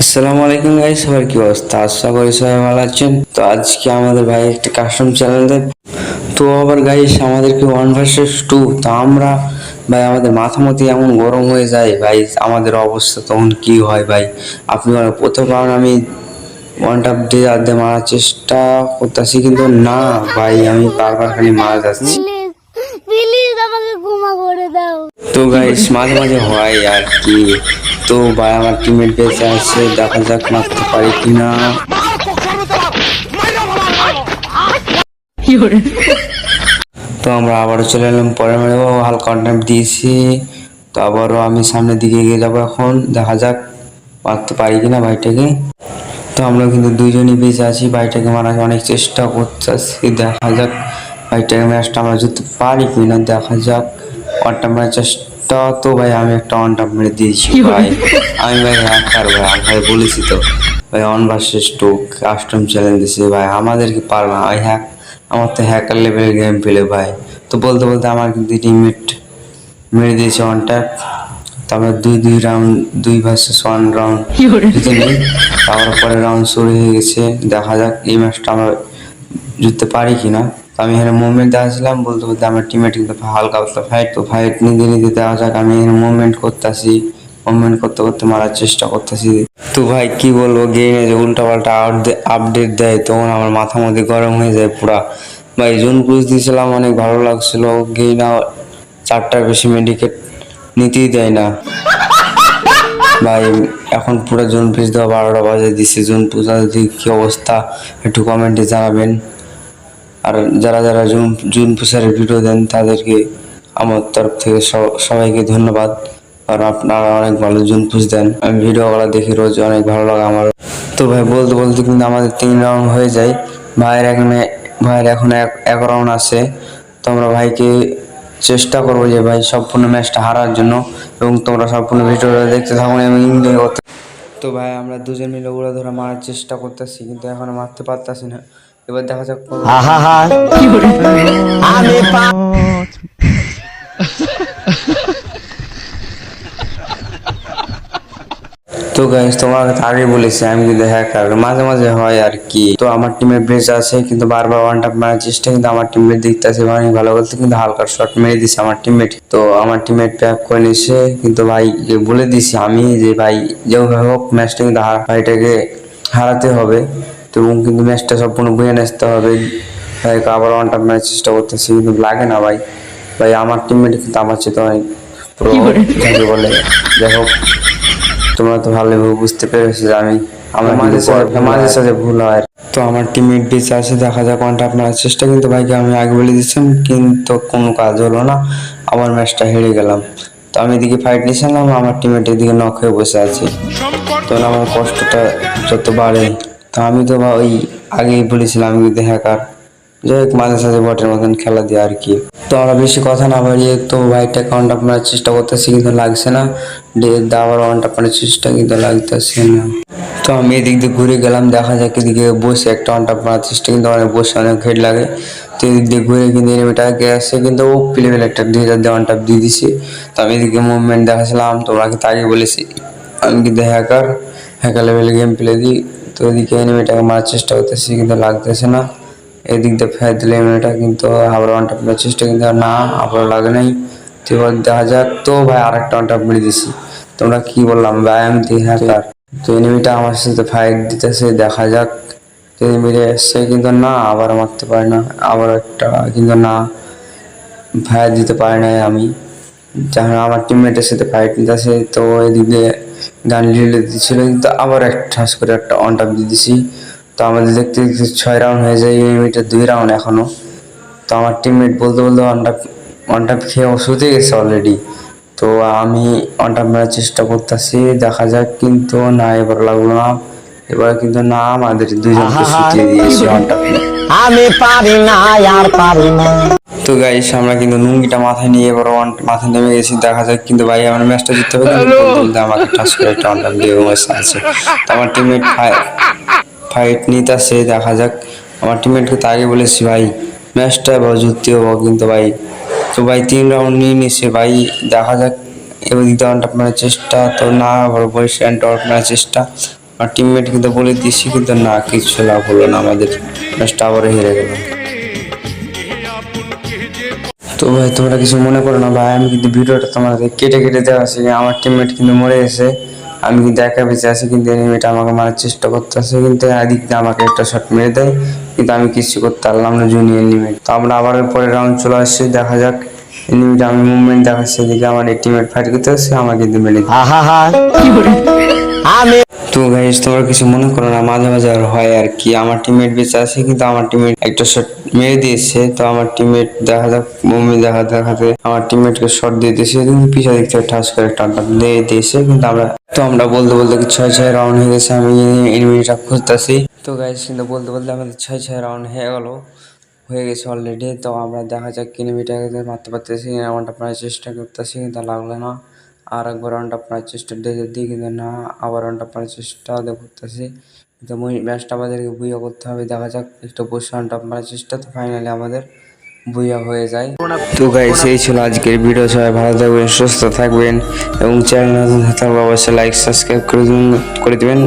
আসসালামু আলাইকুম গাইস, সবার কি অবস্থা? আশা করি সবাই ভালো আছেন। তো আজকে আমাদের ভাই একটা কাস্টম চ্যানেল দেয়। তো আবার গাইস আমাদেরকে 1 vs 2। তো আমরা ভাই আমাদের মাথামতি এমন গরম হয়ে যায় ভাই, আমাদের অবস্থা তখন কি হয় ভাই। আপনি প্রথম রাউন্ড আমি ওয়ান টাপ দিয়ে আড্ডে মারার চেষ্টা করতেছি, কিন্তু না ভাই, আমি বারবার খালি মারা যাচ্ছি। প্লিজ প্লিজ আমাকে ক্ষমা করে দাও। তো গাইস মাঝে মাঝে হয় আর কি। তো ভাই আমার টিমমেট বেঁচে আছে, দেখা যাক মারতে পারি কিনা। তো আমরা আবারও চলে এলাম পরে, মেরেও হালকা কন্টেন্ট দিয়েছি। তো আবারও আমি সামনের দিকে এগিয়ে যাবো, এখন দেখা যাক মারতে পারি কিনা ভাইটাকে। তো আমরা কিন্তু দুইজনই বেঁচে আছি, ভাইটাকে মারার অনেক চেষ্টা করতেছি, দেখা যাক ভাইটাকে ম্যাচটা আমরা জিততে পারি কিনা। দেখা যাক ওয়ানটা মারার চেষ্টা। তো ভাই আমি একটা ওয়ান টাপ মেরে দিয়েছি ভাই। আমি ভাই হ্যাকার ভাই, আমি ভাই বলেছি তো ভাই 1 vs 2 কাস্টম চ্যালেঞ্জ দিছে ভাই, আমাদেরকে পারবে না ভাই। আমার তো হ্যাকার লেভেলের গেম পেলে ভাই। তো বলতে বলতে আমার কিন্তু টিমমেট মেরে দিয়েছে ওয়ান ট্যাপ। তো আমরা দুই রাউন্ড 2 vs 1 রাউন্ড জিতে নিই। তারপর পরের রাউন্ড শুরু হয়ে গেছে, দেখা যাক এই ম্যাচটা আমরা জিততে পারি কিনা। তো আমি এখানে মুভমেন্ট দেখাচ্ছিলাম, বলতে বলতে আমার টিমমেট কিন্তু হালকা পাতলা ফাইট। তো ফাইট নিতে নিতে দেখা যাক, আমি এখানে মুভমেন্ট করতেছি, মুভমেন্ট করতে করতে মারার চেষ্টা করতেছি। তো ভাই কি বলবো, গেমে যে উল্টা পাল্টা আপডেট দেয় তখন আমার মাথা মধ্যে গরম হয়ে যায় পুরা ভাই। জোন পুশ দিয়েছিলাম, অনেক ভালো লাগছিল। গেইনা 4টার বেশি মেডিকেট নিতেই দেয় না ভাই। এখন পুরো জোন পুশ দেওয়া 12টা বাজে দিচ্ছে। জোন পুশ যদি কি অবস্থা একটু কমেন্টে জানাবেন। আর যারা যারা জুন পুষারের ভিডিও দেন তাদেরকে আমার তরফ থেকে সবাইকে ধন্যবাদ। আর আপনারা অনেক ভালো জুন পুষ দেন, আমি ভিডিওগুলো দেখি রোজ, অনেক ভালো লাগে আমার। তো ভাই বলতে বলতে কিন্তু আমাদের 3 রাউন্ড হয়ে যায়। ভাইয়ের এখন এক রাউন্ড আছে। তো আমরা ভাইকে চেষ্টা করবো যে ভাই সম্পূর্ণ ম্যাচটা হারার জন্য, এবং তোমরা সম্পূর্ণ ভিডিওটা দেখতে থাকুন এবং এনজয় করতে। তো ভাই আমরা দুজন মিলে উড়া ধরে মারার চেষ্টা করতেছি, কিন্তু এখনো মারতে পারতাছি না। এবার দেখা যাক। তো গাইস তোমার আগে বলেছি আমি কিন্তু হ্যাকার, মাঝে মাঝে হয় আর কি। তো আমার টিমের ব্রেচ আছে, কিন্তু বারবার ওয়ান টাপ মারার চেষ্টা, কিন্তু আমার টিমমেট দেখতেছে অনেক ভালো বলতে, কিন্তু হালকা শট মেরে দিছে আমার টিমমেট। তো আমার টিমমেট প্যাক করে নিছে, কিন্তু ভাই বলে দিছি আমি যে ভাই যেভাবে হোক ম্যাচটা কিন্তু ভাইটাকে হারাতে হবে। তো কিন্তু ম্যাচটা সম্পূর্ণ বুঝে আসতে হবে। ভাই আবার ওয়ান টাপ মারার চেষ্টা করতেছি, কিন্তু লাগে না ভাই। ভাই আমার টিমমেট কিন্তু আমার চেয়ে অনেক প্রো যাকে বলে। যাই হোক, তোমরা তো ভালোভাবে বুঝতে পেরেছো যে আমার মাঝে সাঝে ভুল হয়। তো আমার টিমমেট বেঁচে আছে, দেখা যাক কোনটা আপনার চেষ্টা, কিন্তু ভাইকে আমি আগে বলে দিচ্ছিলাম, কিন্তু কোনো কাজ হলো না, আবার ম্যাচটা হেরে গেলাম। তো আমি এদিকে ফাইট নিয়েছিলাম, আমার টিমমেট এদিকে নক হয়ে বসে আছে। তো আমার কষ্টটা যত বাড়ে। তো আমি তো ওই আগেই বলেছিলাম আমি কিন্তু হ্যাকার। যাই হোক, মাঝে সাঝে বটের মতন খেলা দিয়ে আর কি। তো আমরা বেশি কথা না বাড়িয়ে তো ভাইটা কাউন্ট আপনার চেষ্টা করতেছি, কিন্তু লাগছে না। আবার ওয়ানটা আপনার চেষ্টা, কিন্তু লাগতেছে না। তো আমি এদিক দিয়ে ঘুরে গেলাম, দেখা যাক এদিকে বসে একটা ওয়ানটা আপনার চেষ্টা, কিন্তু অনেক বসে অনেক হেড লাগে। তো এদিক দিয়ে ঘুরে কিন্তু এনিমিটা আগে আসছে, কিন্তু ও প্লেবেল একটা 2000 দিয়ে ওয়ানটা দিয়ে দিছি। তো আমি এদিকে মুভমেন্ট দেখাছিলাম, তোমরা কিন্তু আগে বলেছি আমি কিন্তু হ্যাকার লেভেলে গেম প্লে দিই। তো এদিকে এনিমিটাকে মারার চেষ্টা করতেছি, কিন্তু লাগতেছে না। এদিক দিয়ে ফেলে দিলে এনিমিটা, কিন্তু আবার ওয়ান টাপ মেরে চেষ্টা, কিন্তু না আবার লাগে নাই। তো এবার দেখা যাক। তো ভাই আরেকটা ওয়ান টাপ মেরে দিছি। তোমরা কি বললাম ভাই, আমি তো হ্যাকার। তো এনিমিটা আমার সাথে ফাইট দিতেছে, দেখা যাক। তো এনিমিটা এসছে, কিন্তু না আবার মারতে পারে না। আবার একটা, কিন্তু না ফায়ার দিতে পারে নাই আমি। যখন আমার টিমমেটের সাথে ফাইট নিতেছে, তো এদিকে গান রিলে দিচ্ছিল, কিন্তু আবার একটা ঠাস করে একটা ওয়ান টাপ দিয়ে দিছি। তো আমাদের দেখতে দেখতে 6 রাউন্ড হয়ে যায়, এনিমিটার 2 রাউন্ড এখনো। তো আমার টিমমেট বলতে বলতে ওয়ান টাপ খেয়ে শুতে গেছে অলরেডি। তো আমি ওয়ান টাপ মারার চেষ্টা করতেছি, দেখা যাক, কিন্তু না এবার লাগলো না। এবার কিন্তু না, আমাদের দুজনকে শুতিয়ে দিয়েছি ওয়ান টাপ। আমি পারি না আর পারি না। তো গাইস আমরা কিন্তু লুঙ্গিটা মাথায় নিয়ে এবার মাথায় নেমে গেছি, দেখা যাক। কিন্তু ভাই আমার ম্যাচটা জিততে হবে, কিন্তু বলতে বলতে আমাকে টাচ করে একটা ওয়ান টাপ দিয়ে আছে। তো আমার টিমমেট ফাইট নিতেছে, দেখা যাক। আমার টিমমেটকে তো আগে বলেছি ভাই ম্যাচটা এবার জিততে হবো, কিন্তু ভাই তো ভাই 3 রাউন্ড নিয়ে নিছে ভাই। দেখা যাক এবার দ্বিতীয় রাউন্ড আপনার চেষ্টা, তো না আবার বয়স মারার চেষ্টা, আর টিমমেট কিন্তু বলে দিচ্ছি, কিন্তু না, কিছু লাভ হলো না, আমাদের ম্যাচটা আবারও হেরে গেল। তো ভাই তোমরা কিছু মনে করো না ভাই, আমি কিন্তু ভিডিওটা তোমাদের কেটে কেটে দেওয়া আছে। আমার টিমমেট কিন্তু মরে গেছে, আমি কিন্তু একা বেঁচে আছি, কিন্তু এনিমিটা আমাকে মারার চেষ্টা করতেছে, কিন্তু এদিক দিয়ে আমাকে একটা শট মেরে দেয়, কিন্তু আমি কিছু করতে পারলাম না জুনিয়র এনিমিট। তো আমরা আবার পরের রাউন্ড চলে আসছি, দেখা যাক। এনিমিটা আমি মুভমেন্ট দেখাচ্ছি, এদিকে আমার এই টিমমেট ফাইট করতে আসছে, আমার কিন্তু মেরে দিচ্ছে। আহা আমি তো গাইস তোমরা কিছু মনে করো না, মাঝে মাঝে আর হয় আর কি। আমার টিমমেট বেঁচে আছে, কিন্তু আমার টিমমেট একটা শট মেরে দিয়েছে, তো আমার টিমমেট দেখা যাক মুভমেন্ট দেখাতে আমার টিমমেটকে শট দিয়ে দিয়েছে, কিন্তু পিছনে দিক থেকে ঠাস করে টানটা দিয়ে দিয়েছে, কিন্তু আমরা বলতে বলতে 6-6 রাউন্ড হয়ে গেছে, আমি এনিমিটা খুঁজতেছি। তো গাইস কিন্তু বলতে বলতে আমাদের 6-6 রাউন্ড হয়ে গেছে অলরেডি। তো আমরা দেখা যাক এনিমিটাকে মারতে পারতেছি, রাউন্ডটা প্রায় চেষ্টা করতেছি, কিন্তু লাগলো না। আর একবার রাউন্ডটা প্রায় চেষ্টা দিই, কিন্তু না, আবার রাউন্ডটা প্রায় চেষ্টা করতেছি, কিন্তু ম্যাচটা আমাদেরকে বুইয়া করতে হবে। দেখা যাক, একটু বসে রাউন্ডটা প্রায় চেষ্টা, তো ফাইনালি আমাদের বুইয়া হয়ে যায়। তো গাইস এই ছিল আজকের ভিডিও। সবাই ভালো থাকবেন, সুস্থ থাকবেন, এবং চ্যানেল নতুন থাকলে অবশ্যই লাইক সাবস্ক্রাইব করে দিবেন।